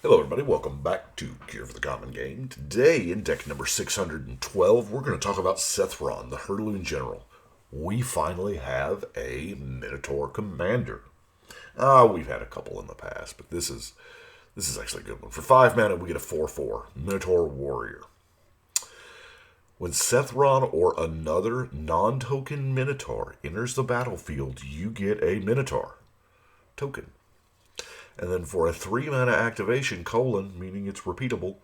Hello everybody, welcome back to Cure for the Common Game. Today, in deck number 612, we're going to talk about Sethron, the Hurloon General. We finally have a Minotaur Commander. We've had a couple in the past, but this is actually a good one. For 5 mana, we get a 4/4, Minotaur Warrior. When Sethron or another non-token Minotaur enters the battlefield, you get a Minotaur token. And then for a 3 mana activation, meaning it's repeatable,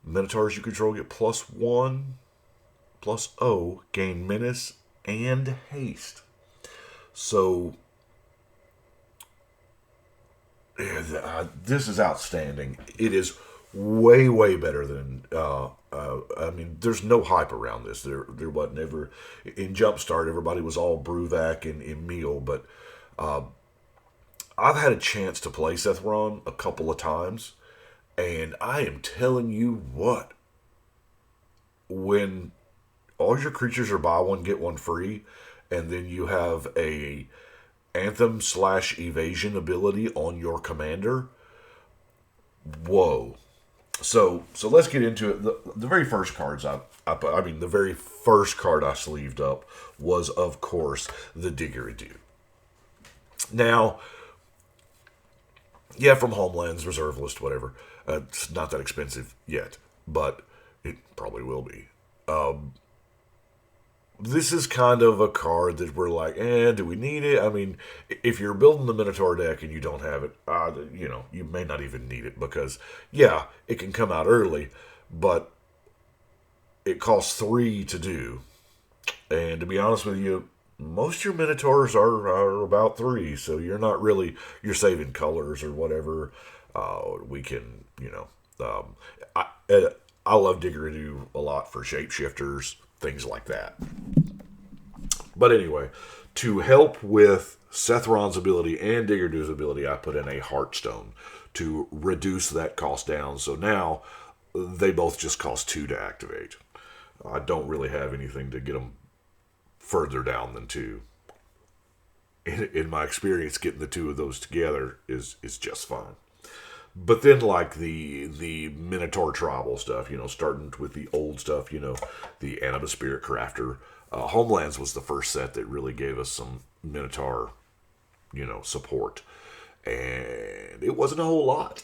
Minotaurs you control get +1/+0, gain menace and haste. So, this is outstanding. It is way, way better than, there's no hype around this. There wasn't ever, in Jumpstart, everybody was all Bruvac and Emil, but I've had a chance to play Sethron a couple of times, and I am telling you what, when all your creatures are buy one, get one free, and then you have a Anthem/Evasion ability on your commander, whoa. So let's get into it. The very first cards the very first card I sleeved up was, of course, the Didgeridoo. Now, yeah, from Homelands, Reserve List, whatever. It's not that expensive yet, but it probably will be. This is kind of a card that we're like, do we need it? I mean, if you're building the Minotaur deck and you don't have it, you may not even need it because, yeah, it can come out early, but it costs 3 to do. And to be honest with you, most of your Minotaurs are about 3, so you're saving colors or whatever. We can, I love Didgeridoo a lot for shapeshifters, things like that. But anyway, to help with Sethron's ability and Didgeridoo's ability, I put in a Heartstone to reduce that cost down. So now they both just cost 2 to activate. I don't really have anything to get them further down than 2. In my experience, getting the 2 of those together is just fine. But then, like the Minotaur tribal stuff, starting with the old stuff, the Anima Spirit Crafter. Homelands was the first set that really gave us some Minotaur, support. And it wasn't a whole lot.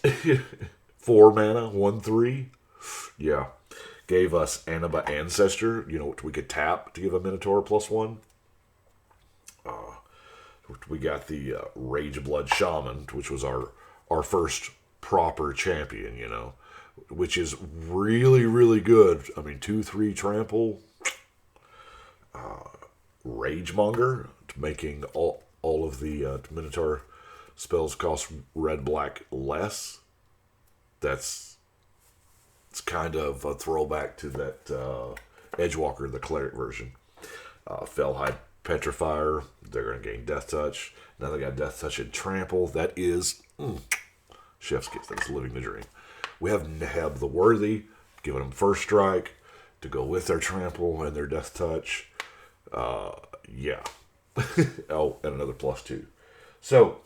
4 mana, 1/3. Yeah. Gave us Anima Ancestor, which we could tap to give a Minotaur +1. We got the Rage Blood Shaman, which was our first proper champion, which is really, really good. I mean, 2/3 trample, Ragemonger, making all of the Minotaur spells cost red-black less. It's kind of a throwback to that Edgewalker, the cleric version. Fellhide Petrifier, they're going to gain Death Touch. Now they got Death Touch and Trample. That is chef's kiss. That's living the dream. We have Neheb the Worthy, giving them First Strike to go with their Trample and their Death Touch. Yeah. Oh, and another +2. So,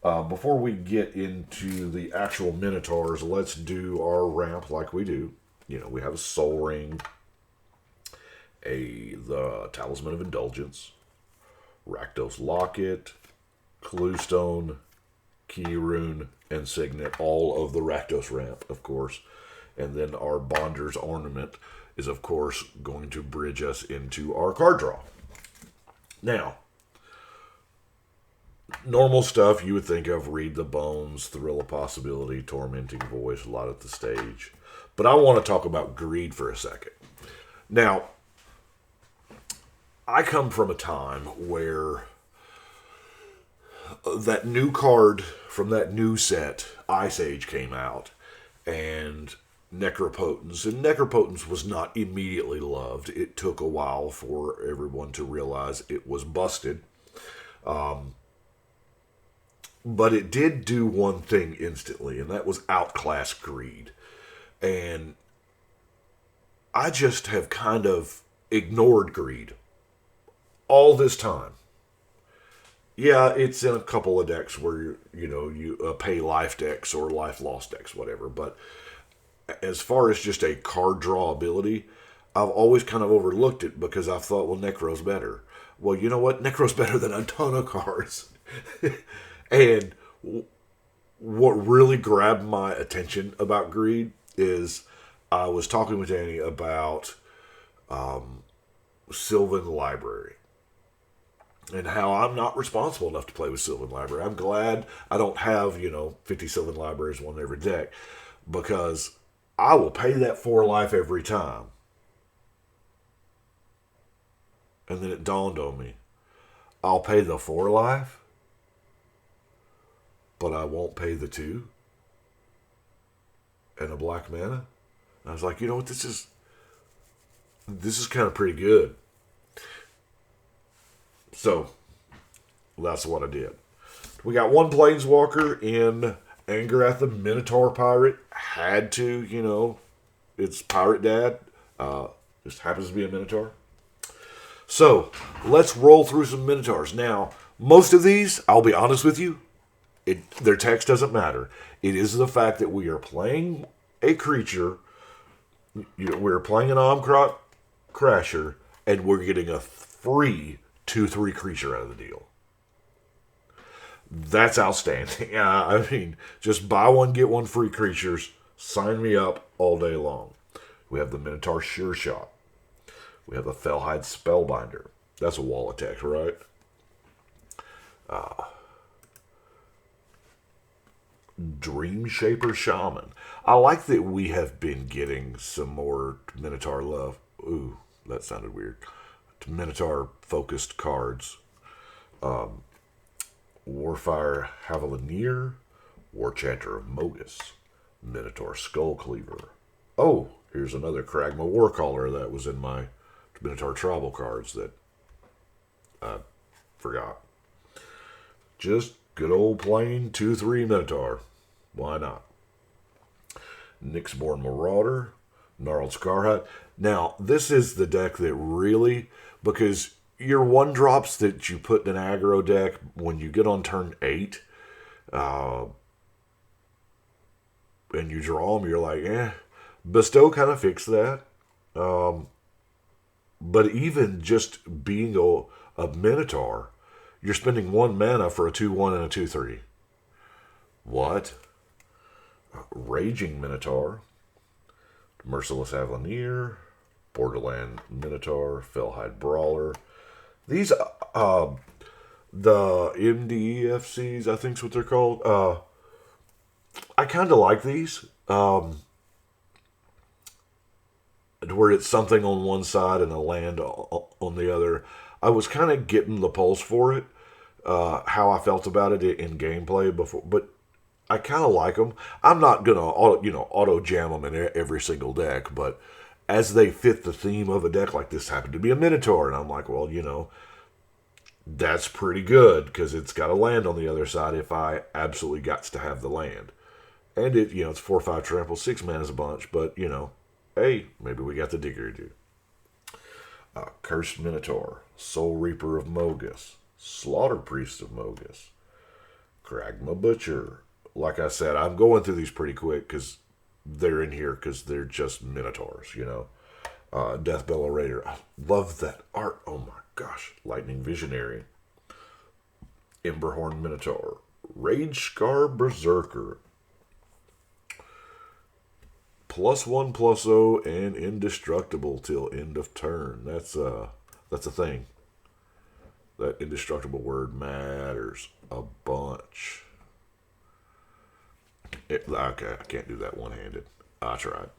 before we get into the actual Minotaurs, let's do our ramp like we do. We have a Soul Ring, the Talisman of Indulgence, Rakdos Locket, Cluestone, Key Rune, and Signet, all of the Rakdos ramp, of course. And then our Bonder's Ornament is, of course, going to bridge us into our card draw. Now, normal stuff you would think of: Read the Bones, Thrill of Possibility, Tormenting Voice, a lot at the stage. But I want to talk about greed for a second. Now, I come from a time where that new card from that new set, Ice Age, came out, and Necropotence. And Necropotence was not immediately loved. It took a while for everyone to realize it was busted. But it did do one thing instantly, and that was outclass greed. And I just have kind of ignored greed all this time. Yeah, it's in a couple of decks where you pay life decks or life loss decks, whatever. But as far as just a card draw ability, I've always kind of overlooked it because I've thought, well, Necro's better. Well, you know what? Necro's better than a ton of cards. And what really grabbed my attention about Greed is I was talking with Danny about Sylvan Library and how I'm not responsible enough to play with Sylvan Library. I'm glad I don't have, 50 Sylvan Libraries, one in every deck, because I will pay that 4 life every time. And then it dawned on me, I'll pay the 4 life, but I won't pay the 2 and a black mana. And I was like, you know what, this is kind of pretty good. So that's what I did. We got one Planeswalker in Angrath, the Minotaur Pirate. Had to, it's Pirate Dad. Just happens to be a Minotaur. So let's roll through some Minotaurs. Now, most of these, I'll be honest with you, their text doesn't matter. It is the fact that we are playing a creature, we're playing an Omkrot Crasher, and we're getting a free 2/3 creature out of the deal. That's outstanding. I mean, just buy one, get one free creatures. Sign me up all day long. We have the Minotaur Sure Shot. We have the Fellhide Spellbinder. That's a wall attack, right? Dream Shaper Shaman. I like that we have been getting some more Minotaur love. Ooh, that sounded weird. Minotaur-focused cards. Warfire Javelineer, Warchanter of Mogus, Minotaur Skullcleaver. Oh, here's another Kragma Warcaller that was in my Minotaur Tribal cards that I forgot. Just good old plain 2/3 Minotaur. Why not? Nyxborn Marauder, Gnarled Scarhide. Now, this is the deck that really, because your 1-drops that you put in an aggro deck, when you get on turn 8, and you draw them, you're like, Bestow kind of fixed that. But even just being a Minotaur, you're spending 1 mana for a 2/1 and a 2/3. What? Raging Minotaur, Merciless Avalineer, Borderland Minotaur, Fellhide Brawler. These, the MDEFCs, I think is what they're called. I kind of like these. Where it's something on one side and a land on the other. I was kind of getting the pulse for it, how I felt about it in gameplay before, but I kind of like them. I'm not gonna auto jam them in every single deck, but as they fit the theme of a deck, like this happened to be a Minotaur, and I'm like, well, that's pretty good because it's got a land on the other side if I absolutely got to have the land, and it's 4/5 trample, 6 mana's a bunch, but hey, maybe we got the digger to do. Cursed Minotaur, Soul Reaper of Mogus, Slaughter Priest of Mogus, Kragma Butcher. Like I said, I'm going through these pretty quick because they're in here because they're just Minotaurs, Deathbell Raider. I love that art. Oh my gosh. Lightning Visionary. Emberhorn Minotaur. Rage Scar Berserker. +1/+0 and indestructible till end of turn. That's a thing. That indestructible word matters a bunch. Okay, I can't do that one-handed. I tried.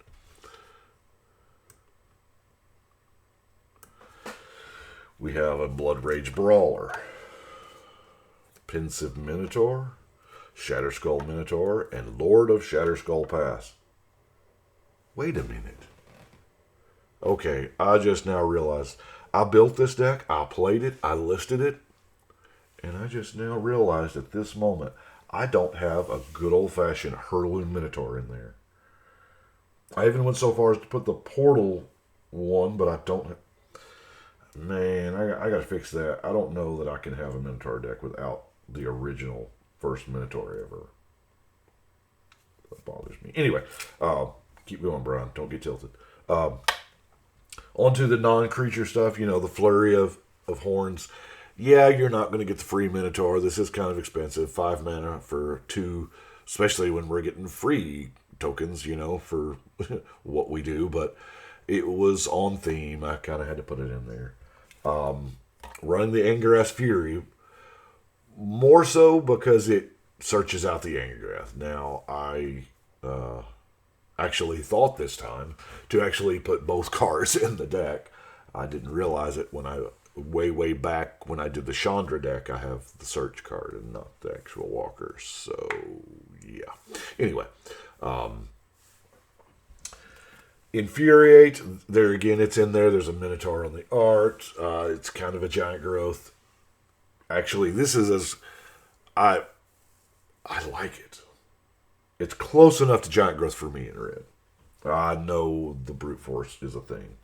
We have a Blood Rage Brawler, Pensive Minotaur, Shatterskull Minotaur, and Lord of Shatterskull Pass. Wait a minute. Okay, I just now realized I built this deck, I played it, I listed it, and I just now realized at this moment I don't have a good old-fashioned Hurloon Minotaur in there. I even went so far as to put the Portal one, but I don't have... Man, I got to fix that. I don't know that I can have a Minotaur deck without the original first Minotaur ever. That bothers me. Anyway, keep going, Brian. Don't get tilted. On to the non-creature stuff. The flurry of horns. Yeah, you're not going to get the free Minotaur. This is kind of expensive. 5 mana for 2, especially when we're getting free tokens, for what we do. But it was on theme. I kind of had to put it in there. Running the Angrass Fury, more so because it searches out the Angrass. Now, I actually thought this time to actually put both cards in the deck. I didn't realize it when way back when I did the Chandra deck. I have the search card and not the actual walkers. So, yeah. Anyway, Infuriate, there again, it's in there. There's a Minotaur on the art. It's kind of a giant growth. Actually, this is I like it. It's close enough to giant growth for me in red. I know the brute force is a thing.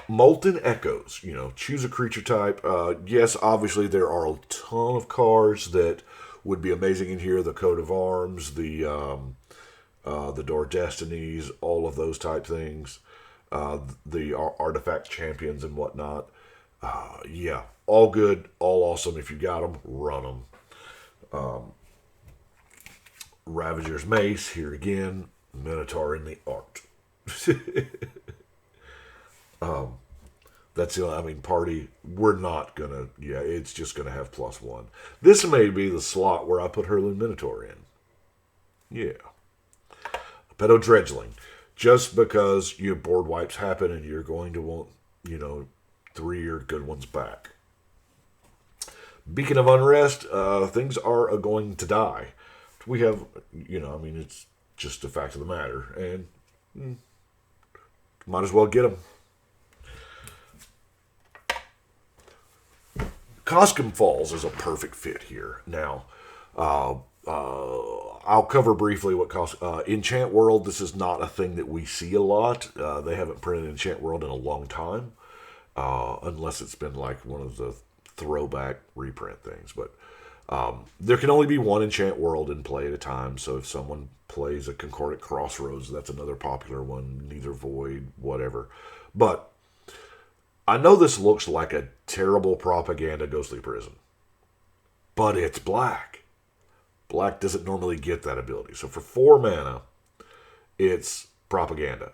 Molten Echoes, choose a creature type. Yes, obviously there are a ton of cards that would be amazing in here. The Coat of Arms, the Door Destinies, all of those type things. The Artifact Champions and whatnot. Yeah, all good, all awesome. If you got them, run them. Ravager's Mace, here again. Minotaur in the art. That's party, we're not gonna, it's just gonna have +1. This may be the slot where I put Hurloon Minotaur in. Yeah. Pedo Dredgeling. Just because your board wipes happen and you're going to want, 3 or good ones back. Beacon of Unrest, things are going to die. We have, it's just a fact of the matter. And might as well get them. Coscom Falls is a perfect fit here. Now, I'll cover briefly what Enchant World. This is not a thing that we see a lot. They haven't printed Enchant World in a long time, unless it's been like one of the throwback reprint things. But there can only be one Enchant World in play at a time. So if someone plays a Concordant Crossroads, that's another popular one. Neither Void, whatever. But I know this looks like a terrible propaganda Ghostly Prison, but it's black. Black doesn't normally get that ability. So for 4 mana, it's propaganda.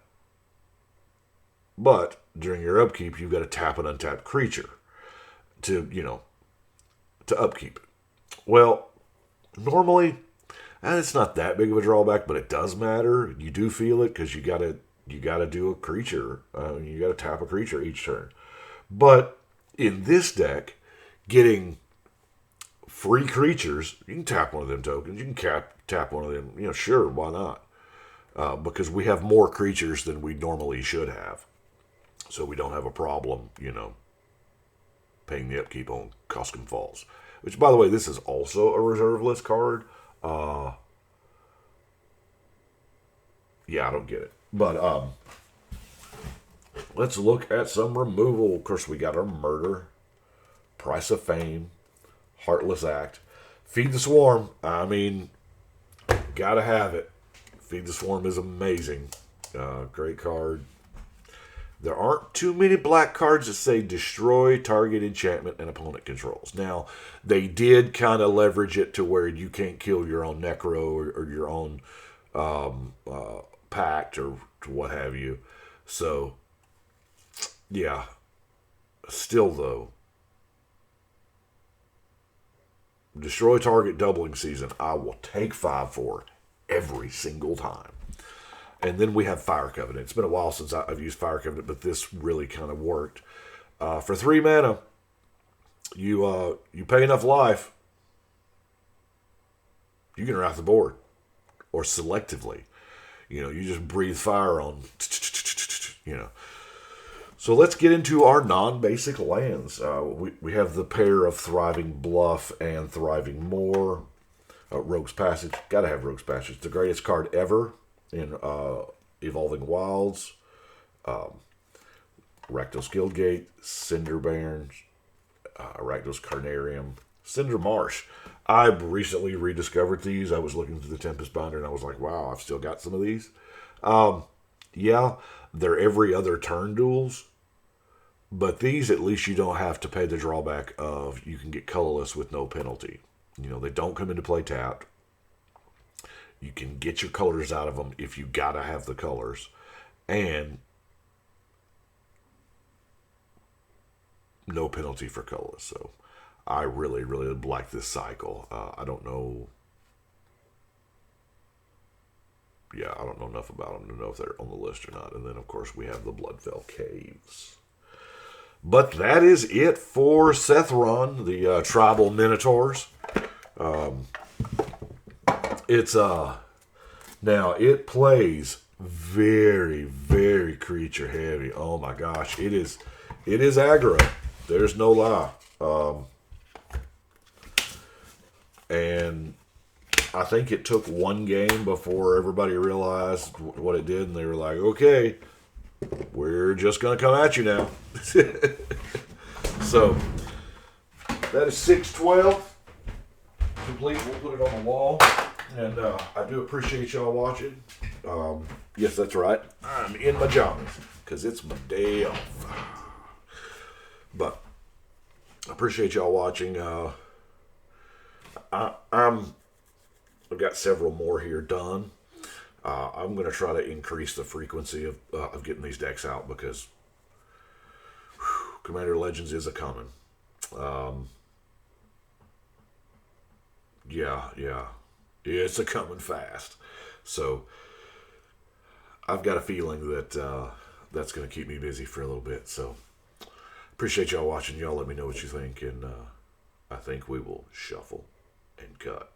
But during your upkeep, you've got to tap an untapped creature to upkeep it. Well, normally, it's not that big of a drawback, but it does matter. You do feel it because you got to do a creature. You got to tap a creature each turn. But in this deck, getting free creatures, you can tap one of them tokens. You can tap one of them. Sure, why not? Because we have more creatures than we normally should have. So we don't have a problem, paying the upkeep on Coscom Falls. Which, by the way, this is also a reserve list card. Yeah, I don't get it. But let's look at some removal. Of course, we got our Murder, Price of Fame, Heartless Act, Feed the Swarm. Gotta have it. Feed the Swarm is amazing. Great card. There aren't too many black cards that say destroy target enchantment and opponent controls. Now, they did kind of leverage it to where you can't kill your own Necro or your own Pact or what have you. So, yeah. Still, though, destroy target doubling season, I will take 5 for every single time. And then we have Fire Covenant. It's been a while since I've used Fire Covenant, but this really kind of worked. For 3 mana, you pay enough life, you can wrath the board. Or selectively. You just breathe fire on, So let's get into our non-basic lands. We have the pair of Thriving Bluff and Thriving Moor. Rogue's Passage. Gotta have Rogue's Passage. It's the greatest card ever in Evolving Wilds. Rakdos Guildgate, Cinder Bairn, Rakdos Carnarium, Cinder Marsh. I recently rediscovered these. I was looking through the Tempus binder and I was like, wow, I've still got some of these. Yeah, they're every other turn duels. But these, at least you don't have to pay the drawback of you can get colorless with no penalty. You know, they don't come into play tapped. You can get your colors out of them if you gotta have the colors. And no penalty for colorless. So I really, really like this cycle. I don't know. Yeah, I don't know enough about them to know if they're on the list or not. And then, of course, we have the Bloodfell Caves. But that is it for Sethron, the tribal Minotaurs. It's now it plays very, very creature heavy. Oh my gosh, it is aggro. There's no lie. And I think it took one game before everybody realized what it did, and they were like, okay, we're just going to come at you now. So, that is 612. Complete. We'll put it on the wall. And I do appreciate y'all watching. Yes, that's right. I'm in my pajamas because it's my day off. But I appreciate y'all watching. I've got several more here done. I'm going to try to increase the frequency of getting these decks out because Commander Legends is a-coming. Yeah. It's a-coming fast. So I've got a feeling that that's going to keep me busy for a little bit. So appreciate y'all watching. Y'all let me know what you think. And I think we will shuffle and cut.